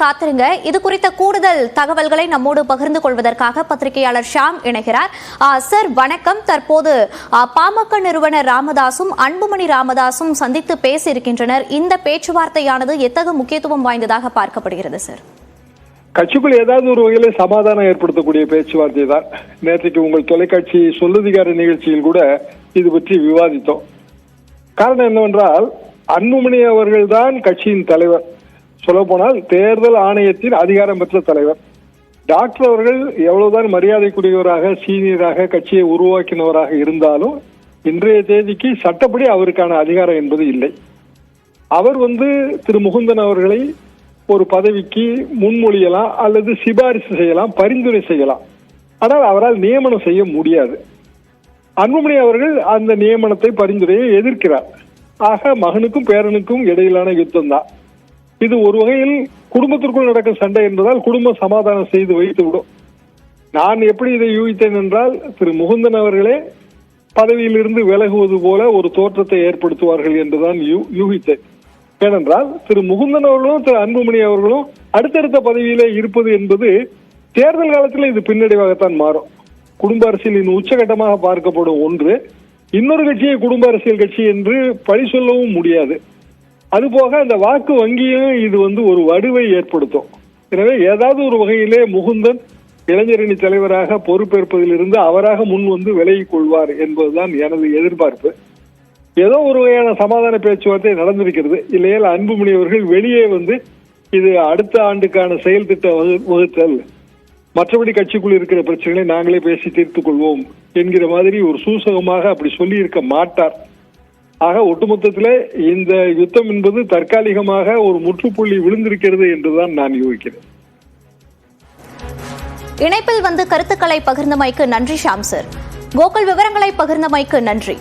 காத்திருங்க. இது குறித்த கூடுதல் தகவல்களை நம்மோடு பகிர்ந்து கொள்வதற்காக பத்திரிகையாளர் ஷாம் இணைகிறார். சார் வணக்கம். தற்போது பாமக நிறுவனர் ராமதாசும் அன்புமணி ராமதாசும் சந்தித்து பேசியிருக்கின்றனர். இந்த பேச்சுவார்த்தையானது எத்தகைய முக்கியத்துவம் வாய்ந்ததாக பார்க்கப்படுகிறது சார்? கட்சிக்குள் ஏதாவது ஒரு வகையில சமாதானம் ஏற்படுத்தக்கூடிய பேச்சுவார்த்தை தான். நேற்றைக்கு உங்கள் தொலைக்காட்சி சொல்லதிகார நிகழ்ச்சியில் கூட இது பற்றி விவாதித்தோம். காரணம் என்னவென்றால், அன்புமணி அவர்கள் தான் கட்சியின் தலைவர். சொல்லப்போனால் தேர்தல் ஆணையத்தின் அதிகாரம் பெற்ற தலைவர். டாக்டர் அவர்கள் எவ்வளவுதான் மரியாதைக்குரியவராக சீனியராக கட்சியை உருவாக்கினவராக இருந்தாலும் இன்றைய தேதிக்கு சட்டப்படி அவருக்கான அதிகாரம் என்பது இல்லை. அவர் திரு முகுந்தன் அவர்களை ஒரு பதவிக்கு முன்மொழியலாம் அல்லது சிபாரிசு செய்யலாம், பரிந்துரை செய்யலாம். ஆனால் அவரால் நியமனம் செய்ய முடியாது. அன்புமணி அவர்கள் அந்த நியமனத்தை பரிந்துரையை எதிர்க்கிறார். ஆக மகனுக்கும் பேரனுக்கும் இடையிலான யுத்தம் தான் இது. ஒரு வகையில் குடும்பத்திற்குள் நடக்கும் சண்டை என்பதால் குடும்பம் சமாதானம் செய்து வைத்து விடும். நான் எப்படி இதை யூகித்தேன் என்றால், திரு முகுந்தன் அவர்களே பதவியிலிருந்து விலகுவது போல ஒரு தோற்றத்தை ஏற்படுத்துவார்கள் என்றுதான் யூகித்தேன். ஏனென்றால் திரு முகுந்தன் அவர்களும் திரு அன்புமணி அவர்களும் அடுத்தடுத்த பதவியிலே இருப்பது என்பது தேர்தல் காலத்தில் இது பின்னடைவாகத்தான் மாறும். குடும்ப அரசியலின் உச்சகட்டமாக பார்க்கப்படும் ஒன்று. இன்னொரு கட்சியை குடும்ப அரசியல் கட்சி என்று பழி சொல்லவும் முடியாது. அதுபோக அந்த வாக்கு வங்கியும் இது ஒரு வடுவை ஏற்படுத்தும். எனவே ஏதாவது ஒரு வகையிலே முகுந்தன் இளைஞரணி தலைவராக பொறுப்பேற்பதிலிருந்து அவராக முன் விலகிக் கொள்வார் என்பதுதான் எனது எதிர்பார்ப்பு. ஏதோ ஒரு வகையான சமாதான பேச்சுவார்த்தை நடந்திருக்கிறது. இல்லையால் அன்புமணி அவர்கள் வெளியே இது அடுத்த ஆண்டுக்கான செயல் திட்ட வகுத்தல், மற்றபடி கட்சிக்குள் இருக்கிற பிரச்சனைகளை நாங்களே பேசி தீர்த்துக் கொள்வோம் என்கிற மாதிரி ஒரு சூசகமாக அப்படி சொல்லி இருக்க மாட்டார். ஆக ஒட்டுமொத்தத்தில் இந்த யுத்தம் என்பது தற்காலிகமாக ஒரு முற்றுப்புள்ளி விழுந்திருக்கிறது என்றுதான் நான் யூகிக்கிறேன். இணைப்பில் கருத்துக்களை பகிர்ந்தமைக்கு நன்றி ஷாம் சார். கோகுல் விவரங்களை பகிர்ந்தமைக்கு நன்றி.